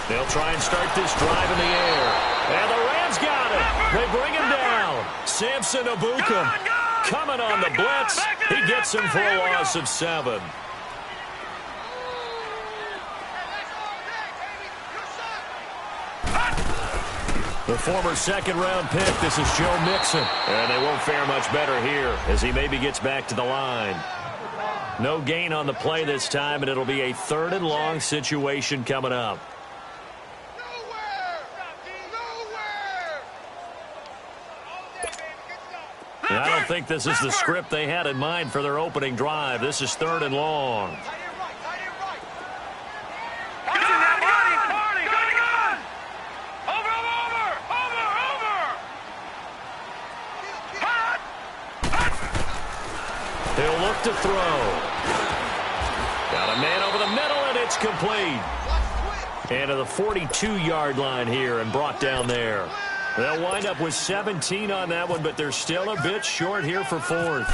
They'll try and start this drive in the air. And the Rams got it. They bring him down. Samson Abukum coming on the blitz. He gets him for a loss of 7. The former second-round pick, this is Joe Mixon. And they won't fare much better here as he maybe gets back to the line. No gain on the play this time, and it'll be a 3rd and long situation coming up. I don't think this is the script they had in mind for their opening drive. This is 3rd and long. He'll look to throw. Got a man over the middle, and it's complete. And to the 42-yard line here and brought down there. They'll wind up with 17 on that one, but they're still a bit short here for 4th.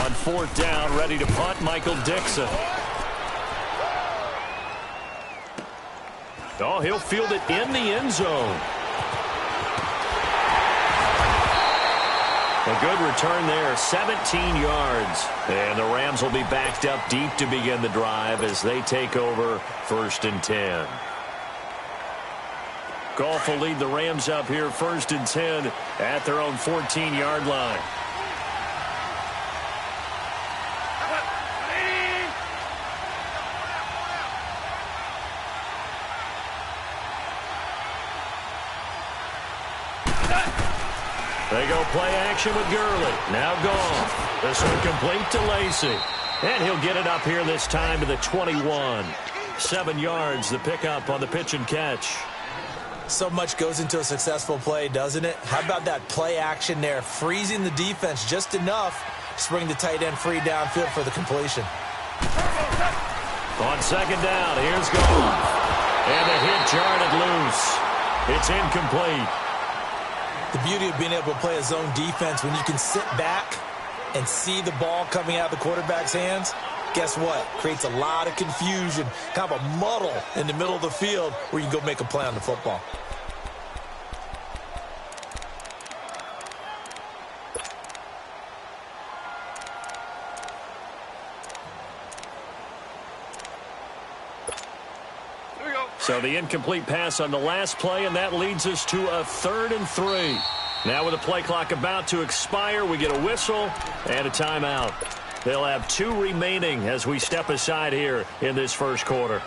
On 4th down, ready to punt, Michael Dixon. Oh, he'll field it in the end zone. A good return there, 17 yards. And the Rams will be backed up deep to begin the drive as they take over 1st and 10. Goff will lead the Rams up here 1st and 10 at their own 14-yard line. They go play action with Gurley. Now Goff. This one complete to Lacy. And he'll get it up here this time to the 21. 7 yards, the pickup on the pitch and catch. So much goes into a successful play, doesn't it? How about that play action there? Freezing the defense just enough to bring the tight end free downfield for the completion. On 2nd down, here's Goff. And the hit jarred it loose. It's incomplete. The beauty of being able to play a zone defense when you can sit back and see the ball coming out of the quarterback's hands, guess what? Creates a lot of confusion, kind of a muddle in the middle of the field where you can go make a play on the football. So the incomplete pass on the last play, and that leads us to a 3rd and 3. Now with the play clock about to expire, we get a whistle and a timeout. They'll have 2 remaining as we step aside here in this first quarter.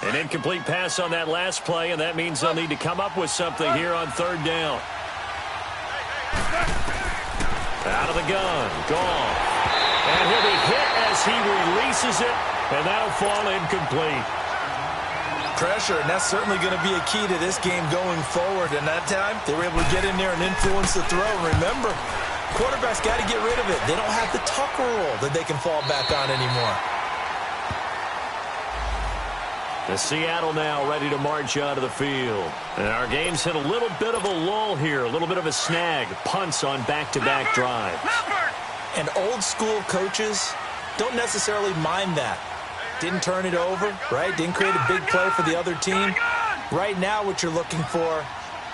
An incomplete pass on that last play, and that means they'll need to come up with something here on 3rd down. Out of the gun, Goff. And he'll be hit as he releases it, and that'll fall incomplete. Pressure, and that's certainly going to be a key to this game going forward. And that time, they were able to get in there and influence the throw. Remember, quarterbacks got to get rid of it. They don't have the Tucker rule that they can fall back on anymore. The Seattle now ready to march out of the field. And our game's hit a little bit of a lull here, a little bit of a snag. Punts on back-to-back drives. And old-school coaches don't necessarily mind that. Didn't turn it over, right? Didn't create a big play for the other team. Right now what you're looking for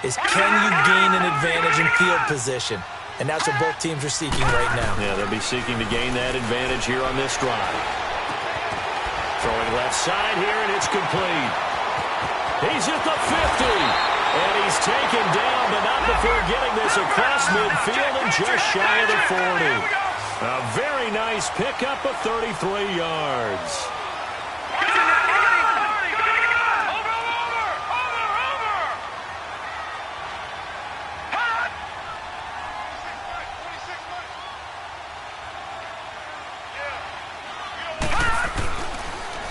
is can you gain an advantage in field position? And that's what both teams are seeking right now. Yeah, they'll be seeking to gain that advantage here on this drive. Throwing left side here, and it's complete. He's at the 50. And he's taken down, but not before getting this across midfield and just shy of the 40. A very nice pickup of 33 yards.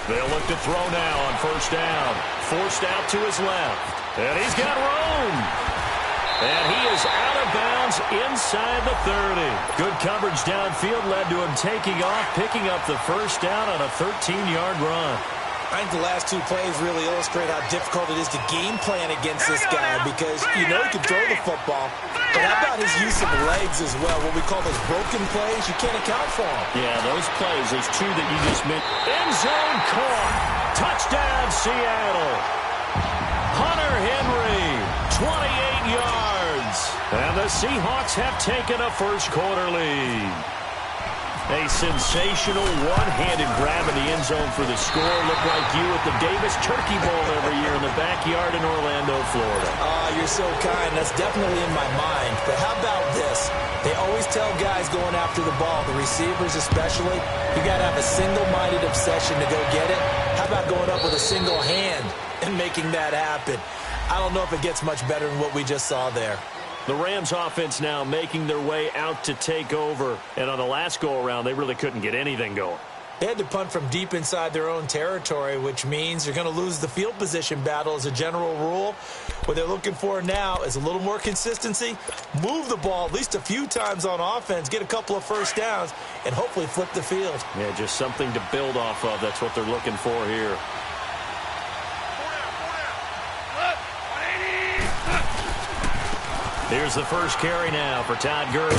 They'll look to throw now on 1st down. Forced out to his left. And he's got room. And he is out of bounds inside the 30. Good coverage downfield led to him taking off, picking up the 1st down on a 13-yard run. I think the last two plays really illustrate how difficult it is to game plan against this guy because you know he can throw the football, but how about his use of legs as well? What we call those broken plays, you can't account for them. Yeah, those plays, those two that you just mentioned. End zone caught. Touchdown, Seattle. Hunter Henry, 28 yards. And the Seahawks have taken a first-quarter lead. A sensational one-handed grab in the end zone for the score. Looked like you at the Davis Turkey Bowl every year in the backyard in Orlando, Florida. Oh, you're so kind. That's definitely in my mind. But how about this? They always tell guys going after the ball, the receivers especially, you got to have a single-minded obsession to go get it. How about going up with a single hand and making that happen? I don't know if it gets much better than what we just saw there. The Rams offense now making their way out to take over. And on the last go-around, they really couldn't get anything going. They had to punt from deep inside their own territory, which means you're going to lose the field position battle as a general rule. What they're looking for now is a little more consistency, move the ball at least a few times on offense, get a couple of first downs, and hopefully flip the field. Yeah, just something to build off of. That's what they're looking for here. Here's the first carry now for Todd Gurley.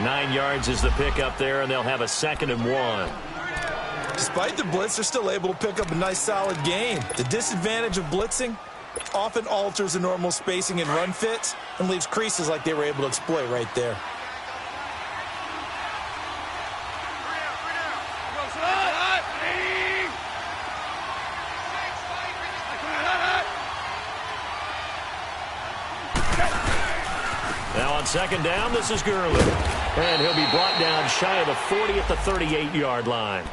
9 yards is the pickup there, and they'll have a 2nd and 1. Despite the blitz, they're still able to pick up a nice, solid gain. The disadvantage of blitzing often alters the normal spacing and run fits and leaves creases like they were able to exploit right there. Now on 2nd down, this is Gurley. And he'll be brought down shy of the 40 at the 38-yard line.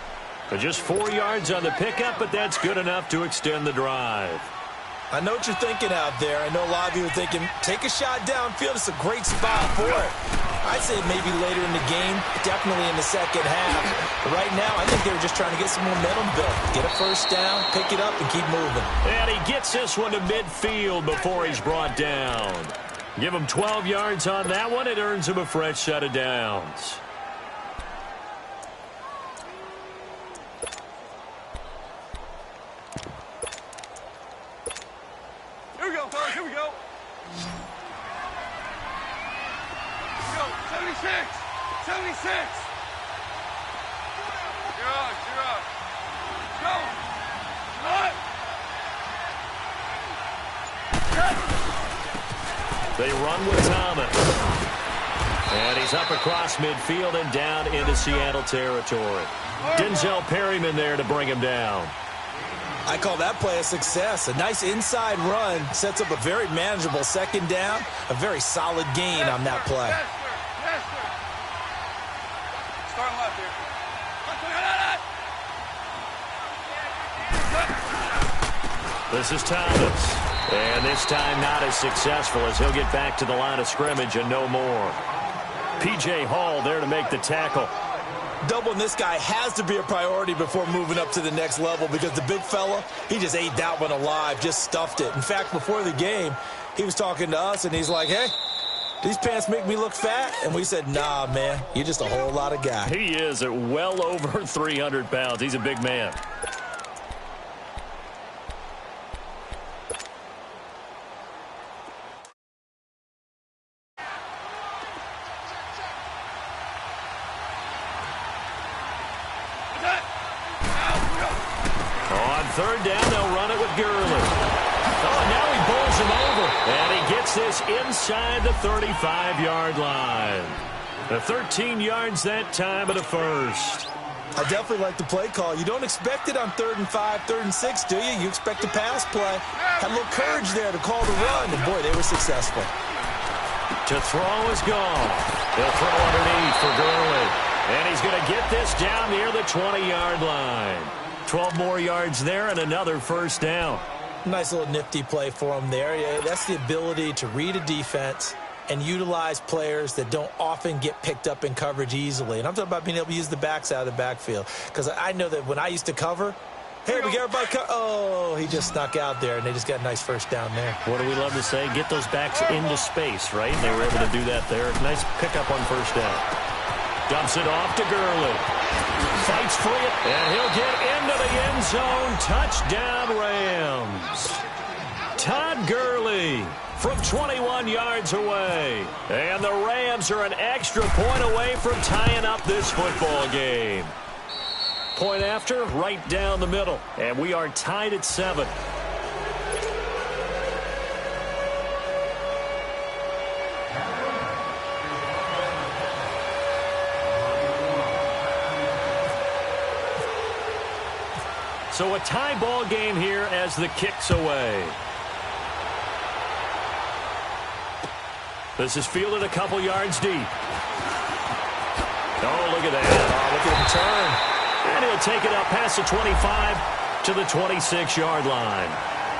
But just 4 yards on the pickup, but that's good enough to extend the drive. I know what you're thinking out there. I know a lot of you are thinking, take a shot downfield. It's a great spot for it. I'd say maybe later in the game, definitely in the second half. But right now, I think they were just trying to get some momentum built. Get a first down, pick it up, and keep moving. And he gets this one to midfield before he's brought down. Give him 12 yards on that one. It earns him a fresh set of downs. Here we go, fellas. Here we go. Here we go. 76. 76. You're up. You're up. Go. What? They run with Thomas. And he's up across midfield and down into Seattle territory. Denzel Perryman there to bring him down. I call that play a success. A nice inside run sets up a very manageable 2nd down. A very solid gain on that play. Yes, sir. Yes, sir. Start left here. This is Thomas. And this time not as successful as he'll get back to the line of scrimmage and no more. P.J. Hall there to make the tackle. Doubling this guy has to be a priority before moving up to the next level because the big fella, he just ate that one alive, just stuffed it. In fact, before the game, he was talking to us, and he's like, hey, these pants make me look fat? And we said, nah, man, you're just a whole lot of guy. He is at well over 300 pounds. He's a big man. On 3rd down, they'll run it with Gurley. Oh, and now he bowls him over. And he gets this inside the 35-yard line. The 13 yards that time of the first. I definitely like the play call. You don't expect it on 3rd and 5, 3rd and 6, do you? You expect a pass play. Had a little courage there to call the run, and boy, they were successful. To throw is gone. They'll throw underneath for Gurley. And he's going to get this down near the 20-yard line. 12 more yards there and another first down. Nice little nifty play for him there. Yeah, that's the ability to read a defense and utilize players that don't often get picked up in coverage easily. And I'm talking about being able to use the backs out of the backfield. Because I know that when I used to cover, hey, we got everybody oh, he just snuck out there, and they just got a nice first down there. What do we love to say? Get those backs into space, right? And they were able to do that there. Nice pickup on first down. Dumps it off to Gurley. Fights free, and he'll get into the end zone. Touchdown, Rams. Todd Gurley from 21 yards away. And the Rams are an extra point away from tying up this football game. Point after, right down the middle. And we are tied at 7. So a tie ball game here as the kick's away. This is fielded a couple yards deep. Oh, look at that. Oh, look at him turn. And he'll take it up past the 25 to the 26-yard line.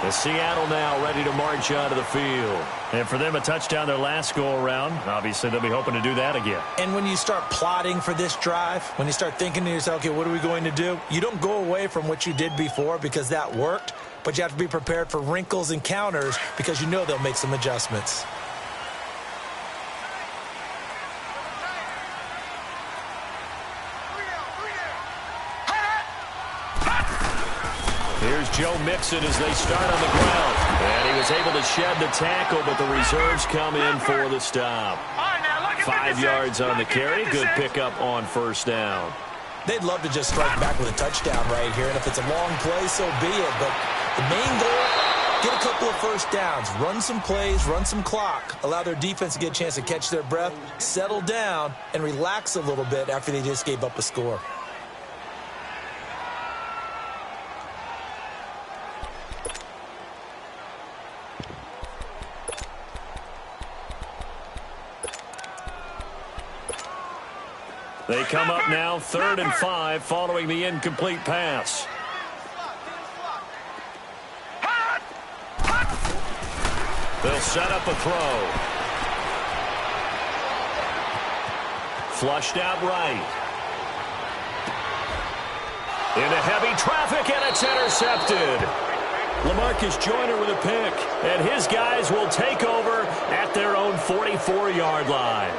The Seattle now ready to march out of the field. And for them, a touchdown their last go-around. Obviously, they'll be hoping to do that again. And when you start plotting for this drive, when you start thinking to yourself, okay, what are we going to do? You don't go away from what you did before because that worked, but you have to be prepared for wrinkles and counters because you know they'll make some adjustments. Here's Joe Mixon as they start on the ground. And he was able to shed the tackle, but the reserves come in for the stop. 5 yards on the carry. Good pickup on first down. They'd love to just strike back with a touchdown right here, and if it's a long play, so be it. But the main goal, get a couple of first downs, run some plays, run some clock, allow their defense to get a chance to catch their breath, settle down, and relax a little bit after they just gave up a score. They come up now 3rd and 5 following the incomplete pass. They'll set up a throw. Flushed out right. Into heavy traffic, and it's intercepted. LaMarcus Joyner with a pick, and his guys will take over at their own 44-yard line.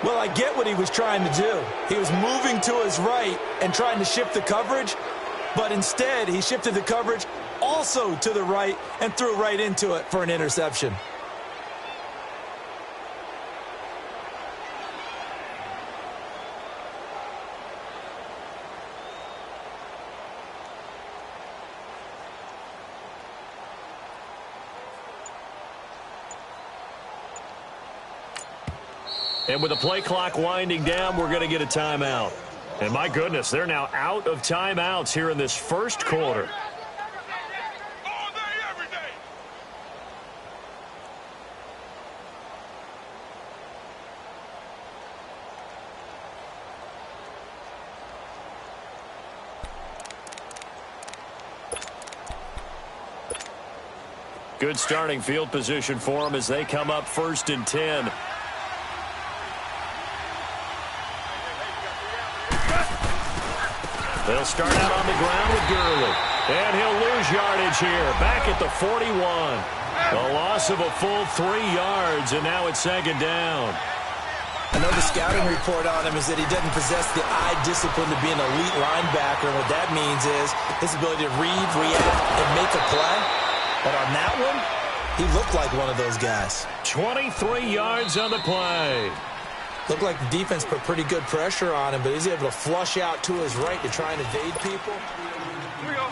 Well, I get what he was trying to do. He was moving to his right and trying to shift the coverage, but instead he shifted the coverage also to the right and threw right into it for an interception. And with the play clock winding down, we're going to get a timeout. And my goodness, they're now out of timeouts here in this first quarter. All day, every day. Good starting field position for them as they come up 1st and 10. They'll start out on the ground with Gurley. And he'll lose yardage here. Back at the 41. A loss of a full 3 yards, and now it's 2nd down. I know the scouting report on him is that he doesn't possess the eye discipline to be an elite linebacker. And what that means is his ability to read, react, and make a play. But on that one, he looked like one of those guys. 23 yards on the play. Looked like the defense put pretty good pressure on him, but he's able to flush out to his right to try and evade people. Here we go.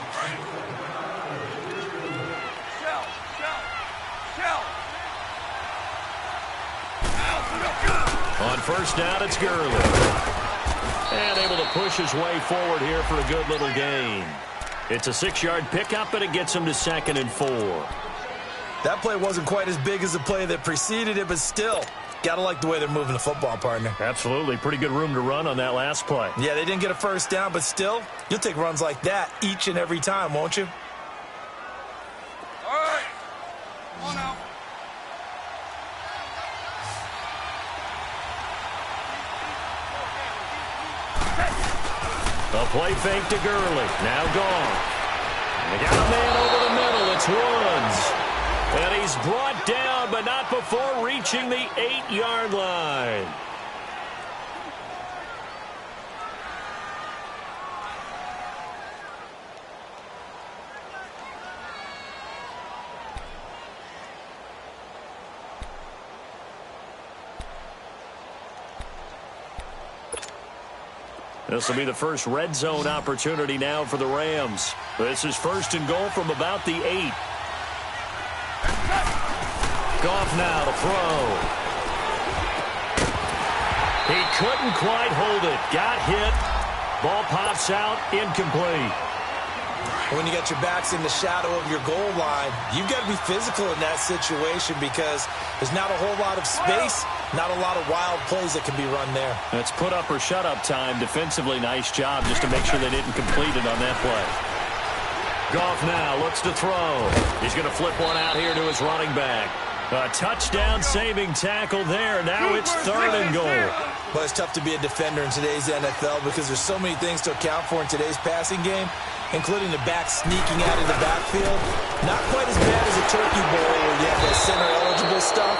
Shell. On first down, it's Gurley. And able to push his way forward here for a good little gain. It's a 6-yard pickup, and it gets him to 2nd and 4. That play wasn't quite as big as the play that preceded it, but still, gotta like the way they're moving the football, partner. Absolutely. Pretty good room to run on that last play. Yeah, they didn't get a first down, but still, you'll take runs like that each and every time, won't you? All right. Come on now. A play fake to Gurley. Now gone. They got a man over the middle. It's Woods. And he's brought down, but not before reaching the 8-yard line. This will be the first red zone opportunity now for the Rams. This is 1st and goal from about the 8. Goff now to throw. He couldn't quite hold it. Got hit. Ball pops out. Incomplete. When you got your backs in the shadow of your goal line, you've got to be physical in that situation because there's not a whole lot of space, not a lot of wild plays that can be run there. That's put up or shut up time. Defensively, nice job just to make sure they didn't complete it on that play. Goff now looks to throw. He's going to flip one out here to his running back. A touchdown-saving tackle there. Now it's 3rd and goal. But it's tough to be a defender in today's NFL because there's so many things to account for in today's passing game, including the back sneaking out of the backfield. Not quite as bad as a turkey bowl where you have that center-eligible stuff,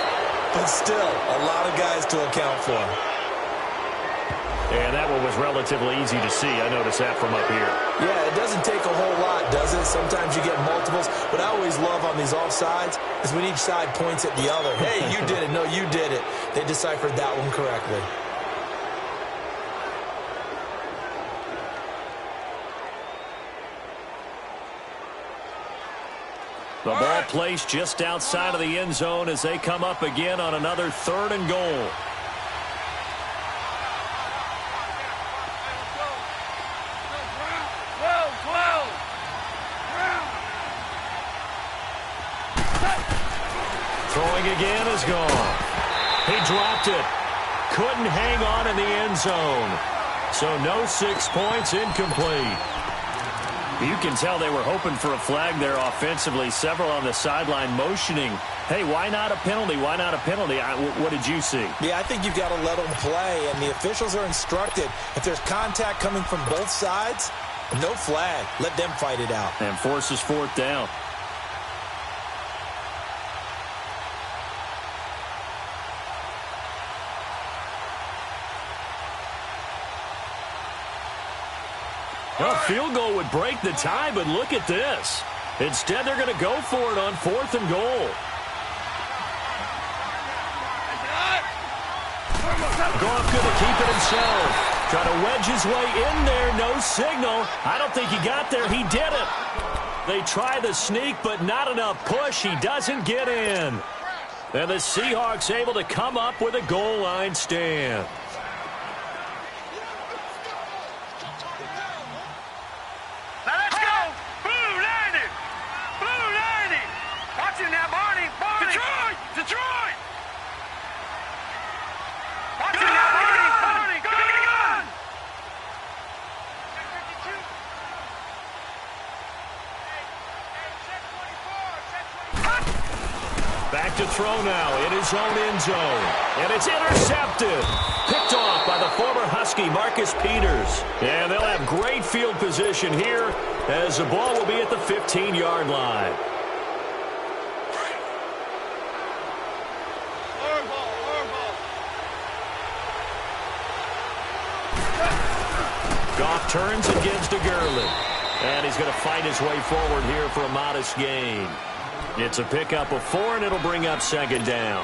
but still a lot of guys to account for. And that one was relatively easy to see. I noticed that from up here. Yeah, it doesn't take a whole lot, does it? Sometimes you get multiples. What I always love on these offsides is when each side points at the other. Hey, you did it. No, you did it. They deciphered that one correctly. The ball placed just outside of the end zone as they come up again on another 3rd and goal. Throwing again is gone. He dropped it. Couldn't hang on in the end zone. So no 6 points, incomplete. You can tell they were hoping for a flag there offensively. Several on the sideline motioning. Hey, why not a penalty? Why not a penalty? What did you see? Yeah, I think you've got to let them play, and the officials are instructed. If there's contact coming from both sides, no flag. Let them fight it out. And forces 4th down. A field goal would break the tie, but look at this. Instead, they're going to go for it on 4th and goal. Goff going to keep it himself. Trying to wedge his way in there. No signal. I don't think he got there. He did it. They try the sneak, but not enough push. He doesn't get in. And the Seahawks able to come up with a goal line stand. Back to throw now in his own end zone. And it's intercepted. Picked off by the former Husky, Marcus Peters. And they'll have great field position here as the ball will be at the 15-yard line. Goff turns and gives to Gurley. And he's going to fight his way forward here for a modest gain. It's a pickup of 4, and it'll bring up 2nd down.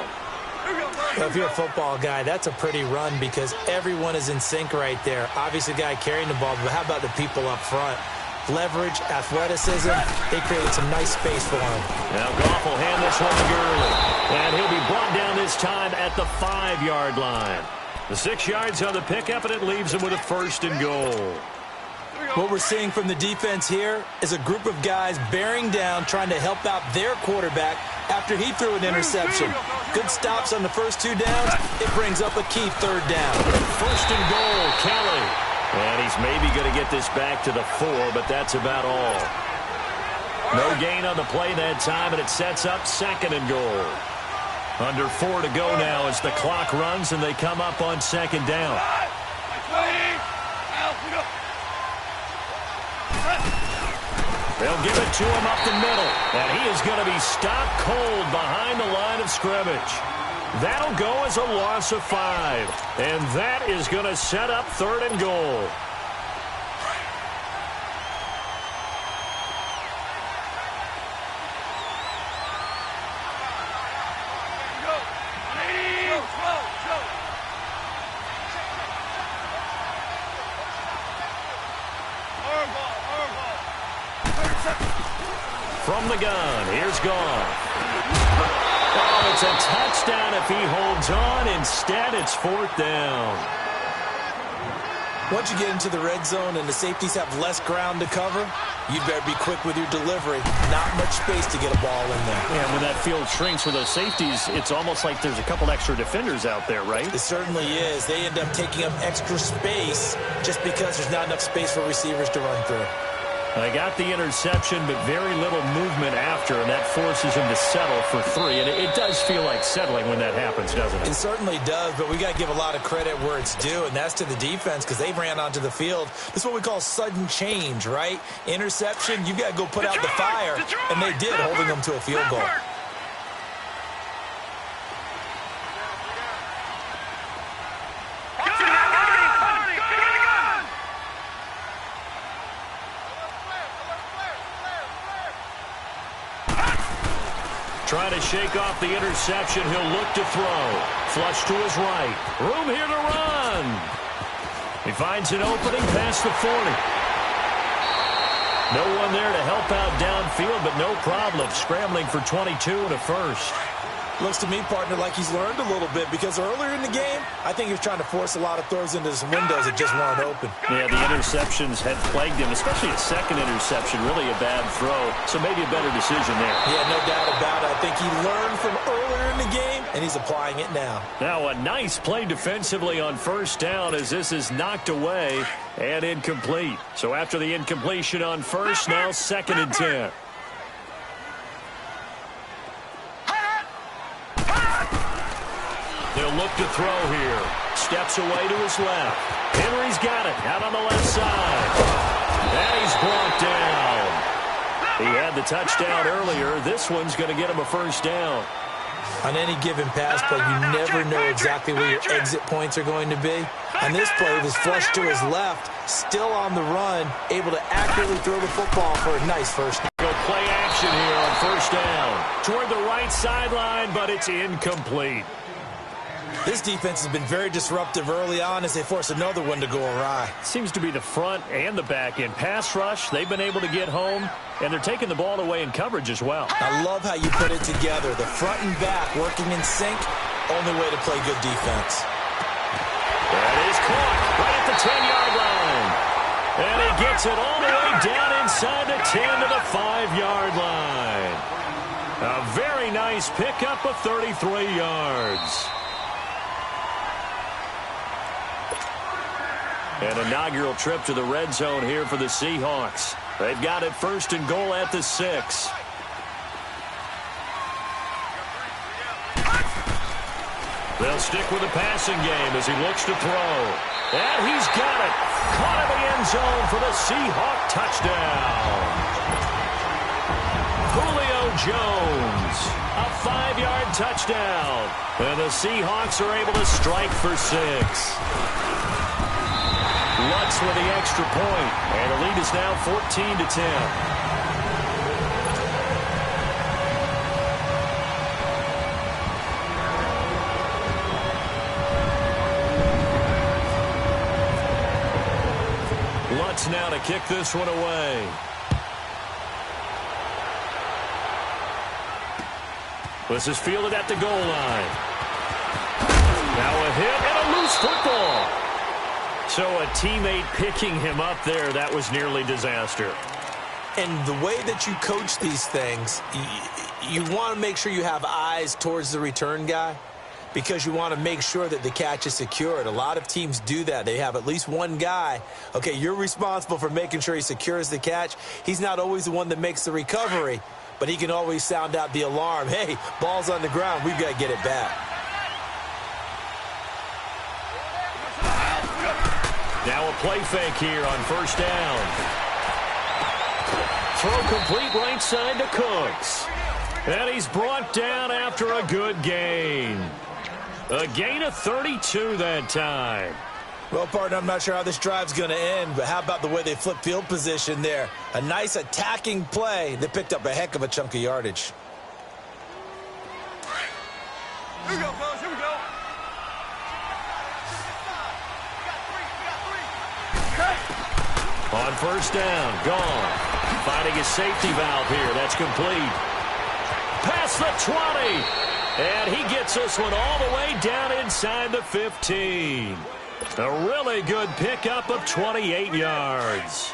Well, if you're a football guy, that's a pretty run because everyone is in sync right there. Obviously, the guy carrying the ball, but how about the people up front? Leverage, athleticism, they created some nice space for him. Now Goff will hand this one to Gurley. And he'll be brought down this time at the 5-yard line. The 6 yards on the pickup, and it leaves him with a 1st and goal. What we're seeing from the defense here is a group of guys bearing down, trying to help out their quarterback after he threw an interception. Good stops on the first 2 downs. It brings up a key 3rd down. 1st and goal, Kelly. And he's maybe going to get this back to the 4, but that's about all. No gain on the play that time, and it sets up 2nd and goal. Under 4 to go now as the clock runs, and they come up on 2nd down. They'll give it to him up the middle, and he is going to be stopped cold behind the line of scrimmage. That'll go as a loss of 5, and that is going to set up 3rd and goal. from the gun. Here's Goff. Oh, it's a touchdown if he holds on. Instead, it's 4th down. Once you get into the red zone and the safeties have less ground to cover, you better be quick with your delivery. Not much space to get a ball in there. Yeah, when that field shrinks with those safeties, it's almost like there's a couple extra defenders out there, right? It certainly is. They end up taking up extra space just because there's not enough space for receivers to run through. They got the interception, but very little movement after, and that forces him to settle for 3. And it does feel like settling when that happens, doesn't it? It certainly does, but we got to give a lot of credit where it's due, and that's to the defense because they ran onto the field. This is what we call sudden change, right? Interception, you got to go put out the fire, and they did, holding them to a field goal. Trying to shake off the interception. He'll look to throw. Flush to his right. Room here to run. He finds an opening past the 40. No one there to help out downfield, but no problem. Scrambling for 22 and a first. Looks to me, partner, like he's learned a little bit because earlier in the game, I think he was trying to force a lot of throws into some windows that just weren't open. Yeah, the interceptions had plagued him, especially a second interception, really a bad throw. So maybe a better decision there. Yeah, no doubt about it. I think he learned from earlier in the game, and he's applying it now. Now a nice play defensively on 1st down as this is knocked away and incomplete. So after the incompletion on 1st, now 2nd and 10. They'll look to throw here. Steps away to his left. Henry's got it out on the left side. And he's brought down. He had the touchdown earlier. This one's going to get him a 1st down. On any given pass play, you never know exactly where your exit points are going to be. On this play, it was flushed to his left, still on the run, able to accurately throw the football for a nice 1st down. Go play action here on 1st down. Toward the right sideline, but it's incomplete. This defense has been very disruptive early on as they force another one to go awry. Seems to be the front and the back end. Pass rush, they've been able to get home, and they're taking the ball away in coverage as well. I love how you put it together. The front and back working in sync, only way to play good defense. That is caught right at the 10-yard line. And he gets it all the way down inside the 10 to the 5-yard line. A very nice pickup of 33 yards. An inaugural trip to the red zone here for the Seahawks. They've got it 1st and goal at the 6. They'll stick with the passing game as he looks to throw. And he's got it. Caught in the end zone for the Seahawk touchdown. Julio Jones, a 5-yard touchdown. And the Seahawks are able to strike for 6. Lutz with the extra point, and the lead is now 14-10. Lutz now to kick this one away. This is fielded at the goal line. Now a hit and a loose football. So a teammate picking him up there, that was nearly disaster. And the way that you coach these things, you want to make sure you have eyes towards the return guy because you want to make sure that the catch is secured. A lot of teams do that. They have at least one guy. Okay, you're responsible for making sure he secures the catch. He's not always the one that makes the recovery, but he can always sound out the alarm. Hey, ball's on the ground. We've got to get it back. Now a play fake here on 1st down. Throw complete right side to Cooks. And he's brought down after a good gain. A gain of 32 that time. Well, partner, I'm not sure how this drive's going to end, but how about the way they flip field position there? A nice attacking play that picked up a heck of a chunk of yardage. Here we go, fellas. Here we go. On 1st down, gone. finding his safety valve here. That's complete. Past the 20. And he gets this one all the way down inside the 15. A really good pickup of 28 yards.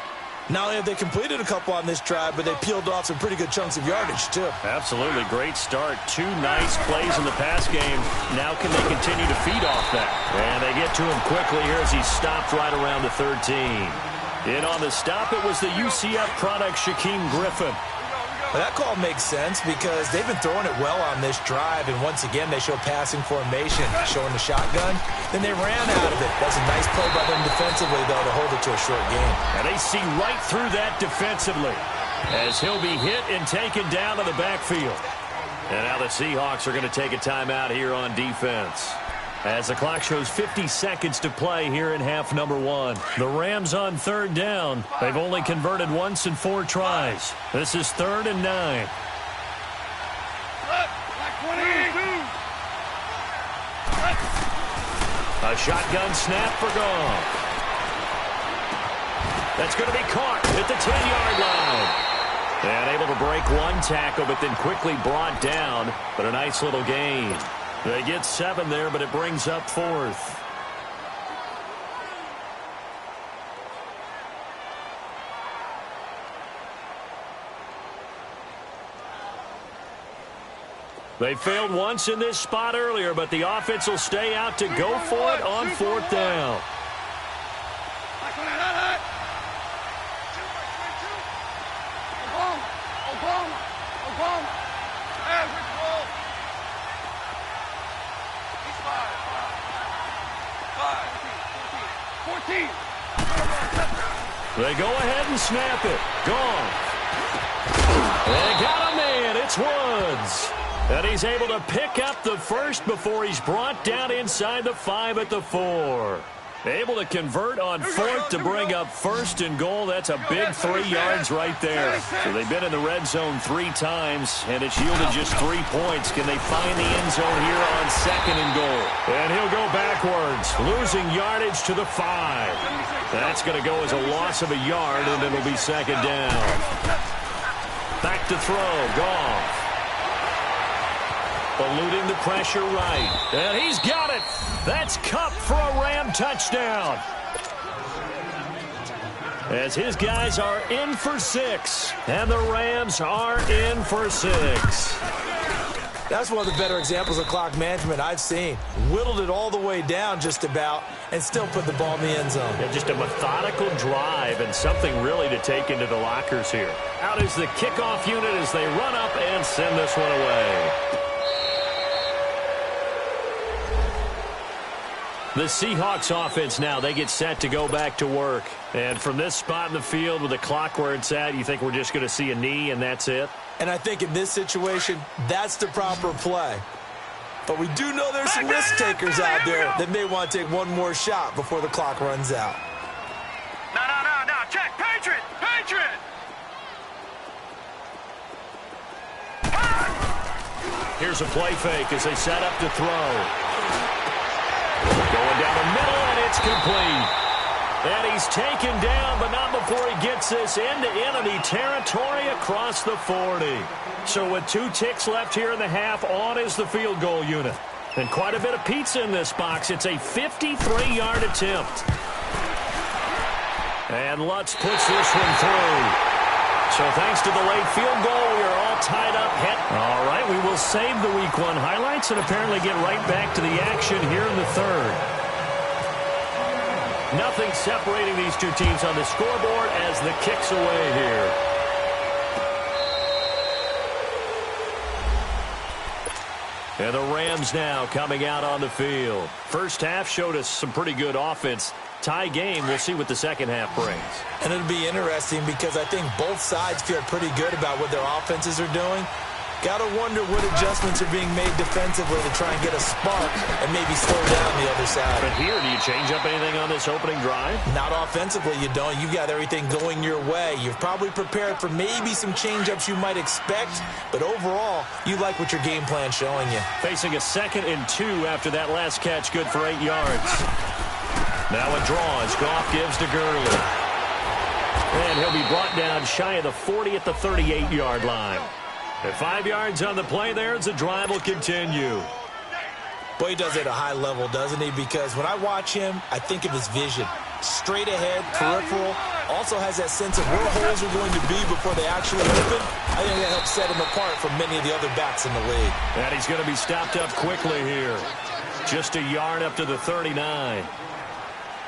Not only have they completed a couple on this drive, but they peeled off some pretty good chunks of yardage, too. Absolutely. Great start. 2 nice plays in the pass game. Now can they continue to feed off that? And they get to him quickly here as he's stopped right around the 13. In on the stop, it was the UCF product, Shaquem Griffin. Well, that call makes sense because they've been throwing it well on this drive, and once again, they show passing formation, showing the shotgun. Then they ran out of it. That's a nice play by them defensively, though, to hold it to a short game. And they see right through that defensively as he'll be hit and taken down to the backfield. And now the Seahawks are going to take a timeout here on defense. As the clock shows 50 seconds to play here in half number 1. The Rams on 3rd down. They've only converted once in 4 tries. This is 3rd and 9. A shotgun snap for Goff. That's going to be caught at the 10-yard line. And able to break one tackle, but then quickly brought down. But a nice little gain. They get 7 there, but it brings up 4th. They failed once in this spot earlier, but the offense will stay out to go for it on 4th down. They go ahead and snap it. Gone. They got a man. It's Woods. And he's able to pick up the first before he's brought down inside the 5 at the 4. Able to convert on 4th to bring up 1st and goal. That's a big 3 yards right there. So they've been in the red zone 3 times, and it's yielded just 3 points. Can they find the end zone here on 2nd and goal? And he'll go backwards, losing yardage to the 5. That's going to go as a loss of a yard, and it'll be 2nd down. Back to throw. Goff. Eluding the pressure right. And he's got it. That's Kupp for a Ram touchdown. As his guys are in for 6. And the Rams are in for 6. That's one of the better examples of clock management I've seen. Whittled it all the way down just about and still put the ball in the end zone. Yeah, just a methodical drive and something really to take into the lockers here. Out is the kickoff unit as they run up and send this one away. The Seahawks offense now, they get set to go back to work. And from this spot in the field with the clock where it's at, you think we're just going to see a knee and that's it? And I think in this situation, that's the proper play. But we do know there's some risk takers out there that may want to take one more shot before the clock runs out. No. Check. Patriot. Here's a play fake as they set up to throw. Going down the middle, and it's complete. And he's taken down, but not before he gets this into enemy territory across the 40. So with 2 ticks left here in the half, on is the field goal unit. And quite a bit of pizza in this box. It's a 53-yard attempt. And Lutz puts this one through. So thanks to the late field goal, we are all tied up. All right, we will save the Week 1 highlights and apparently get right back to the action here in the 3rd. Nothing separating these 2 teams on the scoreboard as the kick's away here. And the Rams now coming out on the field. First half showed us some pretty good offense. Tie game, we'll see what the second half brings. And it'll be interesting because I think both sides feel pretty good about what their offenses are doing. Got to wonder what adjustments are being made defensively to try and get a spark and maybe slow down the other side. But here, do you change up anything on this opening drive? Not offensively, you don't. You've got everything going your way. You've probably prepared for maybe some change-ups you might expect, but overall, you like what your game plan's showing you. Facing a 2nd and 2 after that last catch, good for 8 yards. Now it draws. Goff gives to Gurley. And he'll be brought down shy of the 40 at the 38-yard line. And 5 yards on the play there as the drive will continue. Boy, he does it at a high level, doesn't he? Because when I watch him, I think of his vision. Straight ahead, peripheral, also has that sense of where holes are going to be before they actually open. I think that helps set him apart from many of the other backs in the league. And he's going to be stopped up quickly here. Just a yard up to the 39.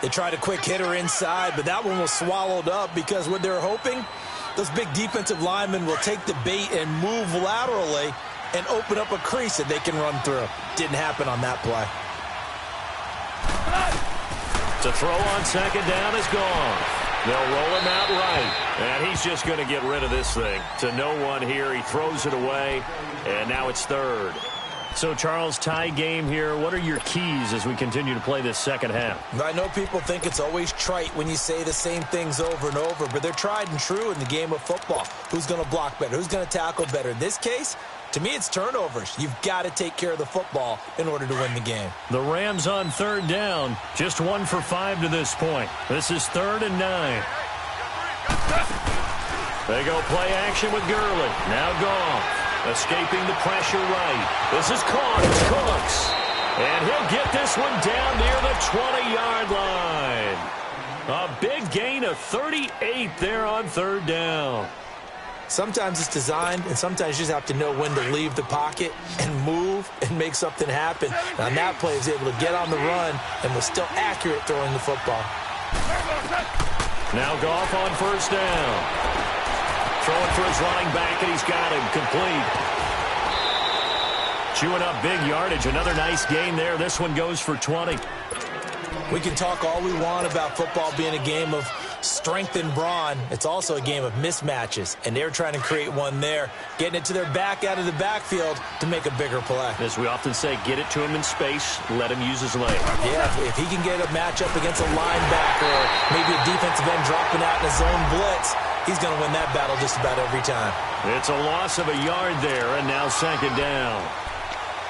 They tried a quick hitter inside, but that one was swallowed up because what they're hoping, those big defensive linemen will take the bait and move laterally and open up a crease that they can run through. Didn't happen on that play. To throw on second down is gone. They'll roll him out right. And he's just going to get rid of this thing. To no one here. He throws it away. And now it's third. So, Charles, tie game here. What are your keys as we continue to play this second half? I know people think it's always trite when you say the same things over and over, but they're tried and true in the game of football. Who's going to block better? Who's going to tackle better? In this case, to me, it's turnovers. You've got to take care of the football in order to win the game. The Rams on third down. Just 1 for 5 to this point. This is 3rd and 9. They go play action with Gurley. Now Goff. Escaping the pressure right. This is caught. It's Cooks. And he'll get this one down near the 20-yard line. A big gain of 38 there on third down. Sometimes it's designed, and sometimes you just have to know when to leave the pocket and move and make something happen. And on that play, he was able to get on the run and was still accurate throwing the football. Now Goff on first down. Throwing for his running back, and he's got him complete. Chewing up big yardage. Another nice gain there. This one goes for 20. We can talk all we want about football being a game of strength and brawn. It's also a game of mismatches, and they're trying to create one there, getting it to their back out of the backfield to make a bigger play. As we often say, get it to him in space, let him use his leg. Yeah, if he can get a matchup against a linebacker or maybe a defensive end dropping out in a zone blitz, he's going to win that battle just about every time. It's a loss of a yard there, and now second down.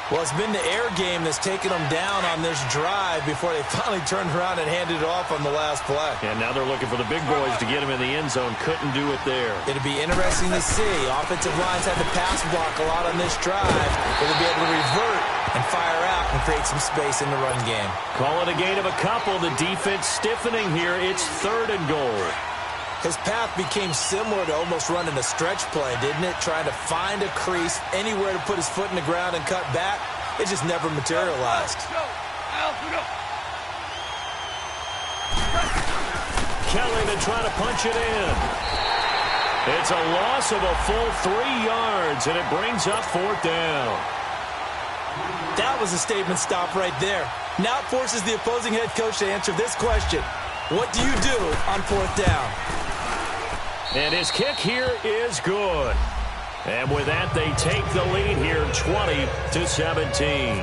Well, it's been the air game that's taken them down on this drive before they finally turned around and handed it off on the last play. And now they're looking for the big boys to get him in the end zone. Couldn't do it there. It'll be interesting to see. Offensive lines had to pass block a lot on this drive. They'll be able to revert and fire out and create some space in the run game. Call it a gain of a couple. The defense stiffening here. It's 3rd and goal. His path became similar to almost running a stretch play, didn't it? Trying to find a crease, anywhere to put his foot in the ground and cut back. It just never materialized. Kelly to try to punch it in. It's a loss of a full 3 yards, and it brings up 4th down. That was a statement stop right there. Now it forces the opposing head coach to answer this question. What do you do on 4th down? And his kick here is good. And with that, they take the lead here 20-17.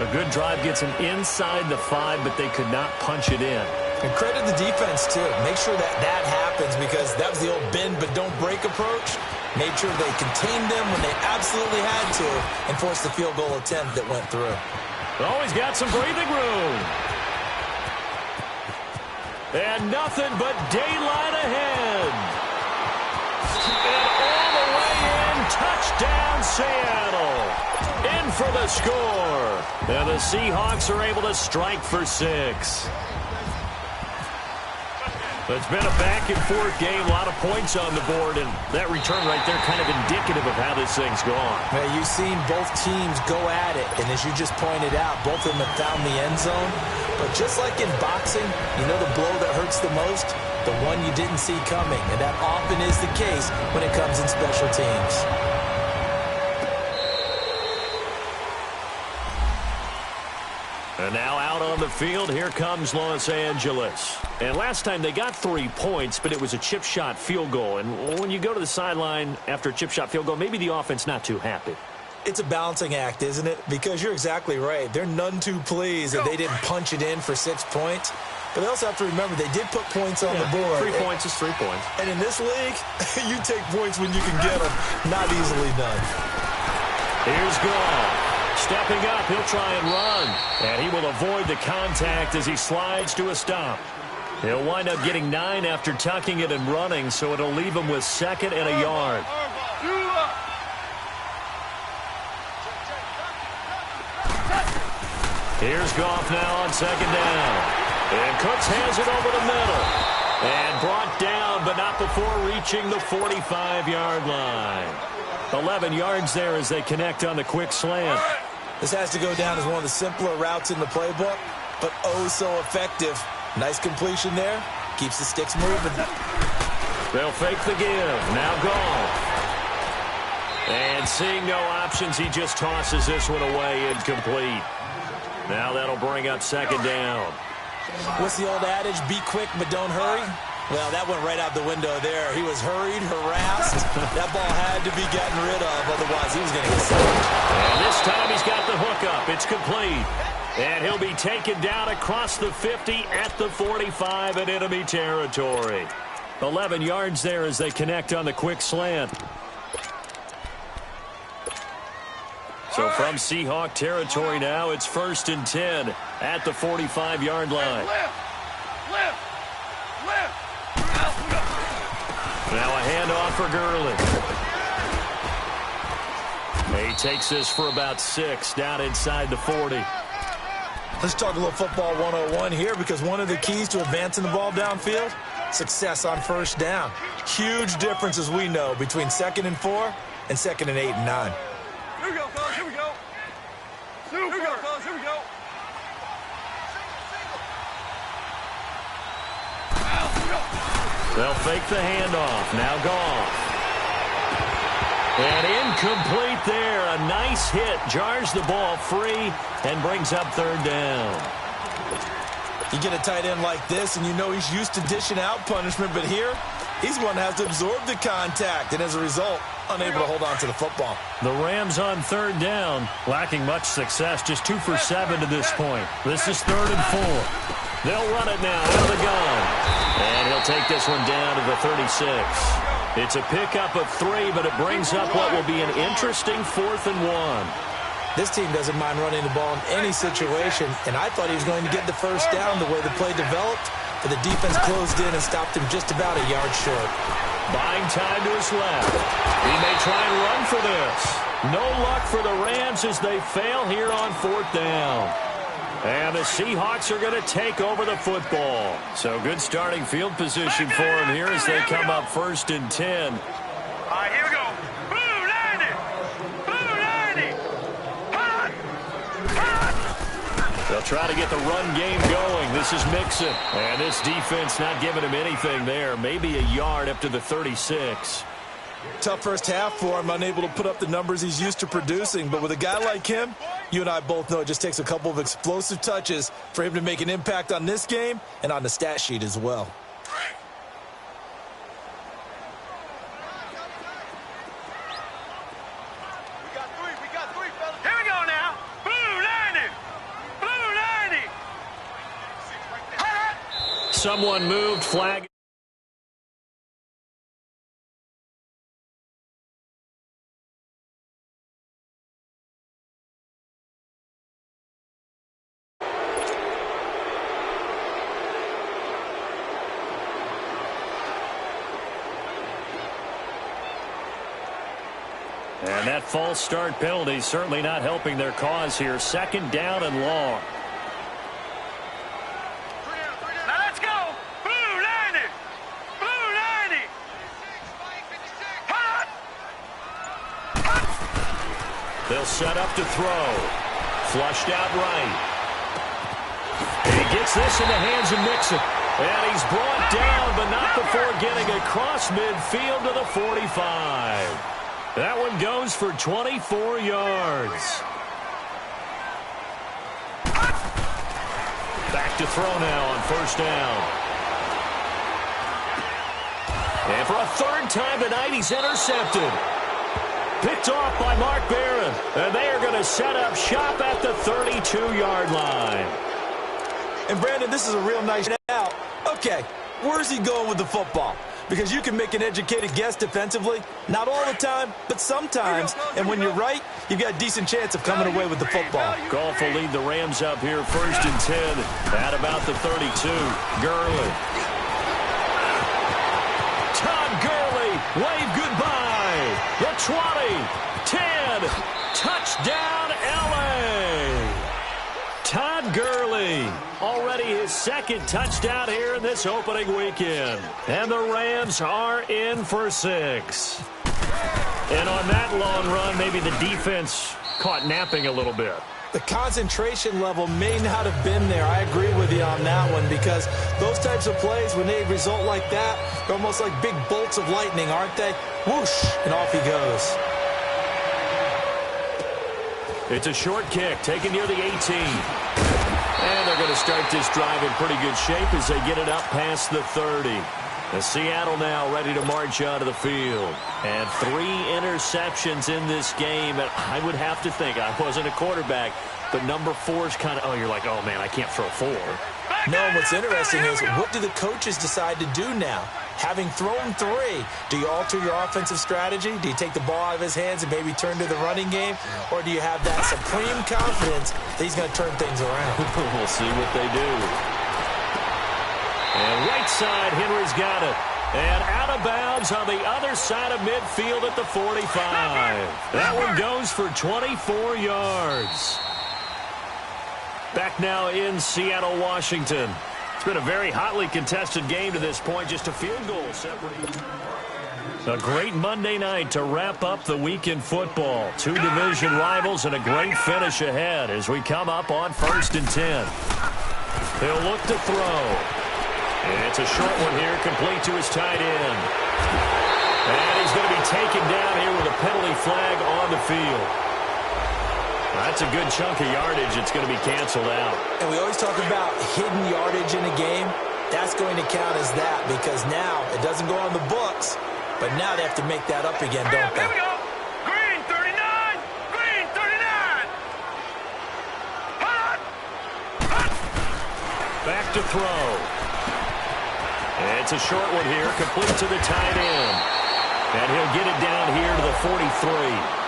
A good drive gets him inside the 5, but they could not punch it in. And credit the defense, too. Make sure that happens because that was the old bend but don't break approach. Made sure they contained them when they absolutely had to and forced the field goal attempt that went through. Always got some breathing room. And nothing but daylight ahead. And all the way in, touchdown Seattle. In for the score. And the Seahawks are able to strike for 6. It's been a back-and-forth game, a lot of points on the board, and that return right there kind of indicative of how this thing's gone. Man, you've seen both teams go at it, and as you just pointed out, both of them have found the end zone. But just like in boxing, you know the blow that hurts the most? The one you didn't see coming, and that often is the case when it comes in special teams. And now out on the field, here comes Los Angeles. And last time they got 3 points, but it was a chip shot field goal. And when you go to the sideline after a chip shot field goal, maybe the offense not too happy. It's a balancing act, isn't it? Because you're exactly right. They're none too pleased that they didn't punch it in for 6 points. But they also have to remember they did put points on the board. 3 points is 3 points. And in this league, you take points when you can get them. Not easily done. Here's Goff. Stepping up, he'll try and run. And he will avoid the contact as he slides to a stop. He'll wind up getting 9 after tucking it and running, so it'll leave him with 2nd and a yard. Here's Goff now on 2nd down. And Cooks has it over the middle. And brought down, but not before reaching the 45-yard line. 11 yards there as they connect on the quick slant. This has to go down as one of the simpler routes in the playbook, but oh so effective. Nice completion there. Keeps the sticks moving. They'll fake the give. Now Goff. And seeing no options, he just tosses this one away incomplete. Now that'll bring up 2nd down. What's the old adage? Be quick, but don't hurry. Well, that went right out the window there. He was hurried, harassed. That ball had to be gotten rid of, otherwise he was going to get sacked. And this time he's got the hook up. It's complete. And he'll be taken down across the 50 at the 45 in enemy territory. 11 yards there as they connect on the quick slant. So from Seahawk territory now, it's 1st and 10 at the 45-yard line. Now a handoff for Gurley. He takes this for about 6 down inside the 40. Let's talk a little football 101 here, because one of the keys to advancing the ball downfield, success on 1st down. Huge difference, as we know, between 2nd and 4 and 2nd and 8 and 9. Here we go, fellas. Here we go. Here we go, fellas. Here we go. They'll fake the handoff. Now Goff. And incomplete there. A nice hit. Jars the ball free and brings up 3rd down. You get a tight end like this, and you know he's used to dishing out punishment, but here, he's one that has to absorb the contact, and as a result, unable to hold on to the football. The Rams on 3rd down, lacking much success, just 2 for 7 to this point. This is 3rd and 4. They'll run it now out of the gun. And he'll take this one down to the 36. It's a pickup of 3, but it brings up what will be an interesting 4th and 1. This team doesn't mind running the ball in any situation, and I thought he was going to get the 1st down the way the play developed, but the defense closed in and stopped him just about a yard short. Buying time to his left. He may try and run for this. No luck for the Rams as they fail here on 4th down. And the Seahawks are going to take over the football. So good starting field position for them here as they come up 1st and 10. All right, here we go. Blue 90. Blue 90. Hot. Hot. They'll try to get the run game going. This is Mixon. And this defense not giving him anything there. Maybe a yard up to the 36. Tough first half for him, unable to put up the numbers he's used to producing. But with a guy like him, you and I both know it just takes a couple of explosive touches for him to make an impact on this game and on the stat sheet as well. We got three, fellas. Here we go now. Blue 90. Blue 90. Hot. Someone moved, flag. And that false start penalty certainly not helping their cause here. 2nd down and long. Now let's go. Blue 90. Blue 90. Hot. Hot. They'll set up to throw. Flushed out right. He gets this in the hands of Mixon. And he's brought down, but not before getting across midfield to the 45. That one goes for 24 yards. Back to throw now on 1st down. And for a 3rd time tonight, he's intercepted. Picked off by Mark Barron. And they are going to set up shop at the 32-yard line. And Brandon, this is a real nice out. Okay, where's he going with the football? Because you can make an educated guess defensively. Not all the time, but sometimes. And when you're right, you've got a decent chance of coming away with the football. Goff will lead the Rams up here 1st and 10 at about the 32. Gurley. Todd Gurley, wave goodbye. The 20, 10, touchdown LA. Todd Gurley, already his 2nd touchdown here in this opening weekend. And the Rams are in for 6. And on that long run, maybe the defense caught napping a little bit. The concentration level may not have been there. I agree with you on that one, because those types of plays, when they result like that, they're almost like big bolts of lightning, aren't they? Whoosh, and off he goes. It's a short kick, taken near the 18. And they're going to start this drive in pretty good shape as they get it up past the 30. The Seattle now ready to march onto the field. And 3 interceptions in this game. And I would have to think, I wasn't a quarterback, but number 4 is kind of, oh, you're like, oh, man, I can't throw 4. No, and what's interesting is, what do the coaches decide to do now? Having thrown 3, do you alter your offensive strategy? Do you take the ball out of his hands and maybe turn to the running game? Or do you have that supreme confidence that he's going to turn things around? We'll see what they do. And right side, Henry's got it. And out of bounds on the other side of midfield at the 45. That one goes for 24 yards. Back now in Seattle, Washington. It's been a very hotly contested game to this point. Just a field goal separating. A great Monday night to wrap up the week in football. 2 division rivals and a great finish ahead as we come up on 1st and 10. He'll look to throw. And it's a short one here, complete to his tight end. And he's going to be taken down here with a penalty flag on the field. That's a good chunk of yardage. It's going to be canceled out. And we always talk about hidden yardage in a game. That's going to count as that, because now it doesn't go on the books, but now they have to make that up again, don't they? Here we go. Green 39. Green 39. Hot. Back to throw. It's a short one here, complete to the tight end. And he'll get it down here to the 43.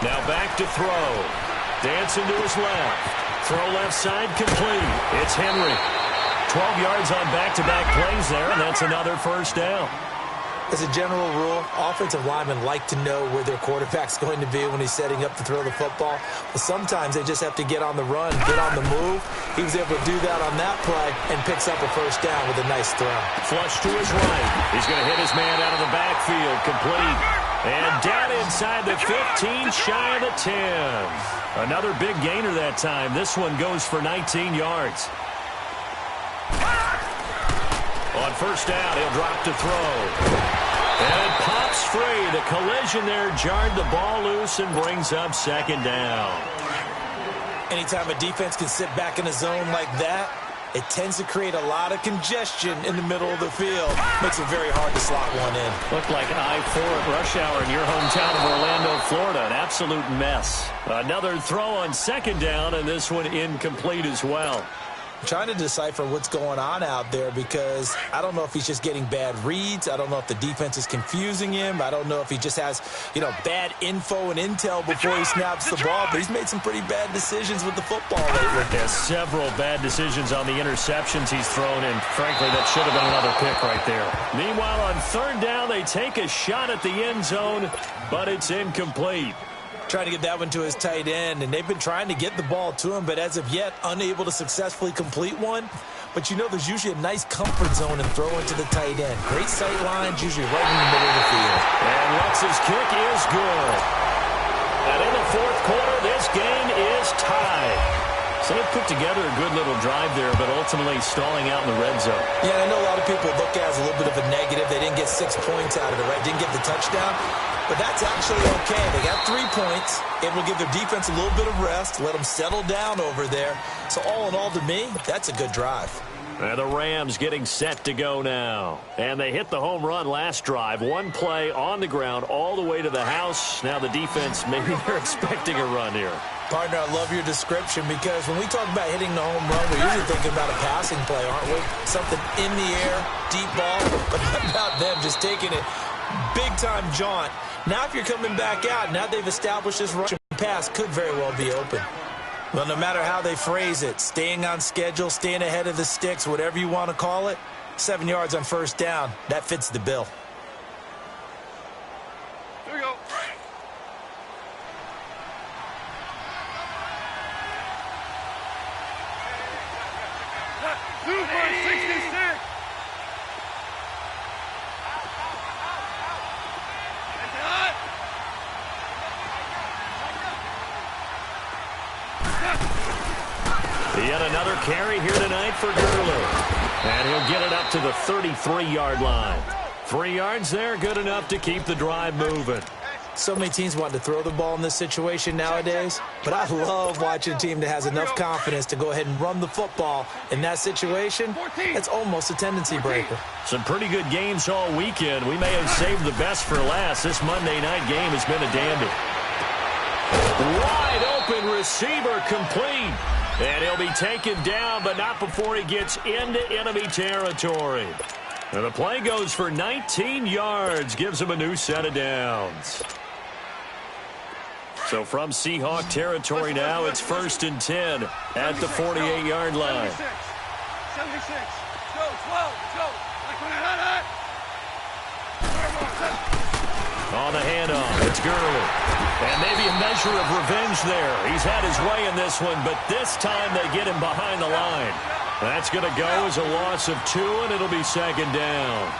Now back to throw. Dancing to his left. Throw left side complete. It's Henry. 12 yards on back-to-back plays there, and that's another 1st down. As a general rule, offensive linemen like to know where their quarterback's going to be when he's setting up to throw the football. But sometimes they just have to get on the run, get on the move. He was able to do that on that play and picks up a 1st down with a nice throw. Flush to his right. He's going to hit his man out of the backfield. Complete. And down inside the 15, shy of the 10. Another big gainer that time. This one goes for 19 yards. On 1st down, he'll drop to throw. And it pops free. The collision there jarred the ball loose and brings up 2nd down. Anytime a defense can sit back in a zone like that, it tends to create a lot of congestion in the middle of the field. Makes it very hard to slot one in. Looked like I-4 at rush hour in your hometown of Orlando, Florida. An absolute mess. Another throw on 2nd down, and this one incomplete as well. I'm trying to decipher what's going on out there, because I don't know if he's just getting bad reads. I don't know if the defense is confusing him. I don't know if he just has, bad info and intel before he snaps the ball. But he's made some pretty bad decisions with the football lately. There's several bad decisions on the interceptions he's thrown, and frankly, that should have been another pick right there. Meanwhile, on 3rd down, they take a shot at the end zone, but it's incomplete. Trying to get that one to his tight end, and they've been trying to get the ball to him, but as of yet, unable to successfully complete one. But there's usually a nice comfort zone and throw into the tight end. Great sight lines, usually right in the middle of the field. And Lux's kick is good. And in the 4th quarter, this game is tied. So they put together a good little drive there, but ultimately stalling out in the red zone. Yeah, I know a lot of people look at it as a little bit of a negative. They didn't get 6 points out of it, right? Didn't get the touchdown. But that's actually okay. They got 3 points. It will give their defense a little bit of rest, let them settle down over there. So all in all, to me, that's a good drive. And the Rams getting set to go now. And they hit the home run last drive. One play on the ground all the way to the house. Now the defense, maybe they're expecting a run here. Partner, I love your description because when we talk about hitting the home run, we're usually thinking about a passing play, aren't we? Something in the air, deep ball. But how about them just taking it big-time jaunt? Now if you're coming back out, now they've established this rush pass could very well be open. Well, no matter how they phrase it, staying on schedule, staying ahead of the sticks, whatever you want to call it, 7 yards on first down, that fits the bill. Here we go. Super 66. Yet another carry here tonight for Gurley. And he'll get it up to the 33-yard line. 3 yards there, good enough to keep the drive moving. So many teams want to throw the ball in this situation nowadays, but I love watching a team that has enough confidence to go ahead and run the football in that situation. It's almost a tendency breaker. Some pretty good games all weekend. We may have saved the best for last. This Monday night game has been a dandy. Wide open receiver complete. And he'll be taken down, but not before he gets into enemy territory. And the play goes for 19 yards, gives him a new set of downs. So from Seahawk territory now, it's 1st and 10 at the 48-yard line. 76. 76. Go, 12. Go. On the handoff, it's Gurley. And maybe a measure of revenge there. He's had his way in this one, but this time they get him behind the line. That's going to go as a loss of 2, and it'll be 2nd down.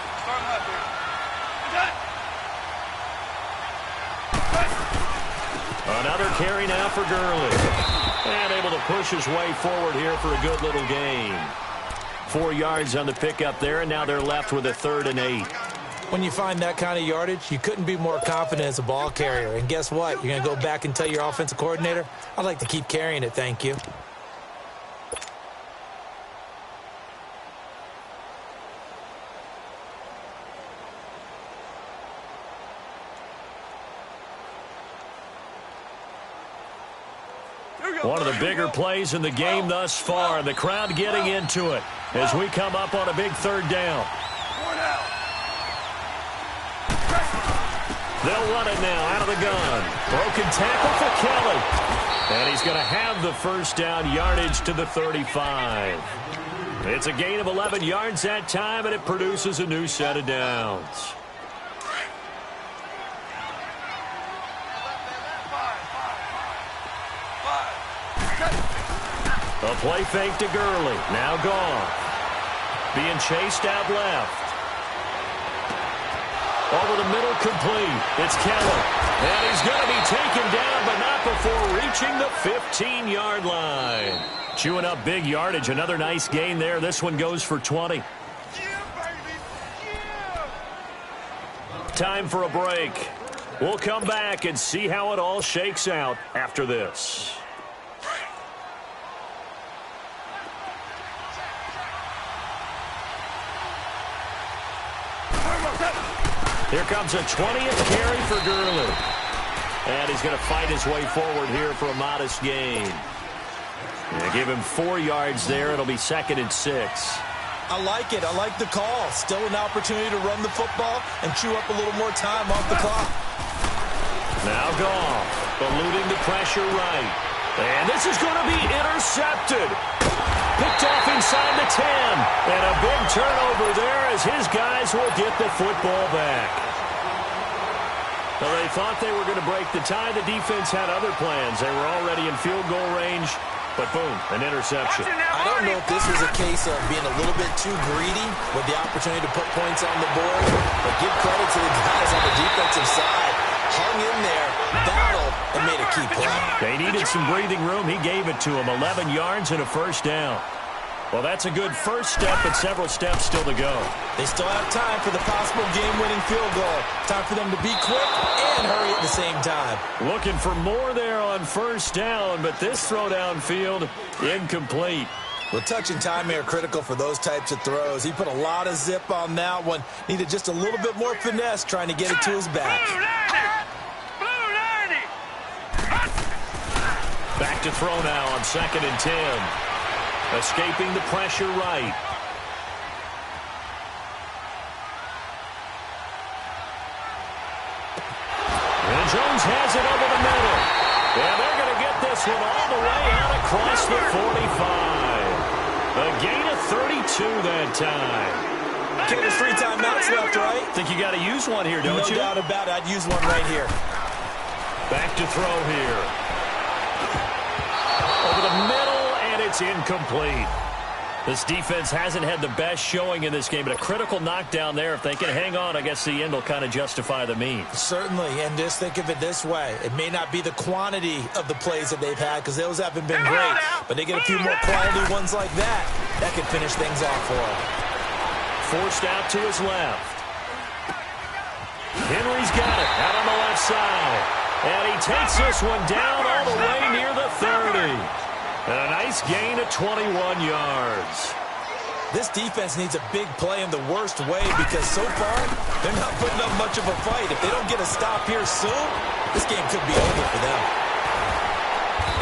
Another carry now for Gurley. And able to push his way forward here for a good little gain. 4 yards on the pickup there, and now they're left with a 3rd and 8. When you find that kind of yardage, you couldn't be more confident as a ball carrier. And guess what? You're going to go back and tell your offensive coordinator, I'd like to keep carrying it, thank you. One of the bigger plays in the game thus far. The crowd getting into it as we come up on a big 3rd down. They'll run it now out of the gun. Broken tackle for Kelly. And he's going to have the first down, yardage to the 35. It's a gain of 11 yards that time, and it produces a new set of downs. A play fake to Gurley. Now gone. Being chased out left. Over the middle, complete. It's Kelly. And he's going to be taken down, but not before reaching the 15-yard line. Chewing up big yardage. Another nice gain there. This one goes for 20. Time for a break. We'll come back and see how it all shakes out after this. Here comes a 20th carry for Gurley. And he's going to fight his way forward here for a modest gain. And give him 4 yards there. It'll be 2nd and 6. I like it. I like the call. Still an opportunity to run the football and chew up a little more time off the clock. Now Goff, eluding the pressure right. And this is going to be intercepted. Picked off inside the 10. And a big turnover there as his guys will get the football back. Well, they thought they were going to break the tie. The defense had other plans. They were already in field goal range. But boom, an interception. I don't know if this was a case of being a little bit too greedy with the opportunity to put points on the board. But give credit to the guys on the defensive side. Hung in there, battled, and made a key play. They needed some breathing room. He gave it to them. 11 yards and a first down. Well, that's a good first step, but several steps still to go. They still have time for the possible game-winning field goal. Time for them to be quick and hurry at the same time. Looking for more there on first down, but this throw downfield incomplete. Well, touch and timing are critical for those types of throws. He put a lot of zip on that one. Needed just a little bit more finesse trying to get it to his back. Back to throw now on 2nd and 10. Escaping the pressure right. And Jones has it over the middle. And they're going to get this one all the way out across the 45. A gain of 32 that time. Okay, there's 3 timeouts left, right? Think you got to use one here, don't you? No doubt about it. I'd use one right here. Back to throw here. Over the middle, and it's incomplete. This defense hasn't had the best showing in this game, but a critical knockdown there. If they can hang on, I guess the end will kind of justify the means. Certainly, and just think of it this way. It may not be the quantity of the plays that they've had because those haven't been great, but they get a few more quality ones like that. That could finish things off for them. Forced out to his left. Henry's got it out on the left side. And he takes this one down all the way near the 30. And a nice gain of 21 yards. This defense needs a big play in the worst way because so far, they're not putting up much of a fight. If they don't get a stop here soon, this game could be over for them.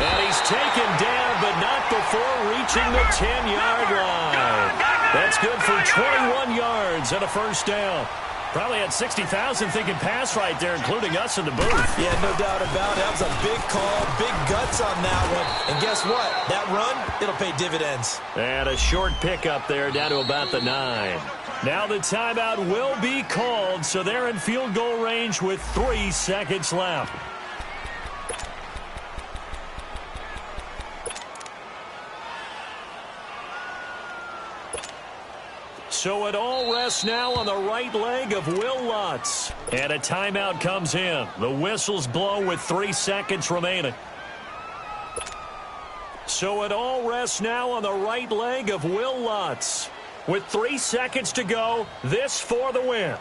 And he's taken down, but not before reaching the 10-yard line. That's good for 21 yards and a first down. Probably had 60,000 thinking pass right there, including us in the booth. Yeah, no doubt about it. That was a big call, big guts on that one. And guess what? That run, it'll pay dividends. And a short pickup there down to about the 9. Now the timeout will be called, so they're in field goal range with 3 seconds left. So it all rests now on the right leg of Will Lutz. And a timeout comes in. The whistle's blown with 3 seconds remaining. So it all rests now on the right leg of Will Lutz. With 3 seconds to go, this for the win.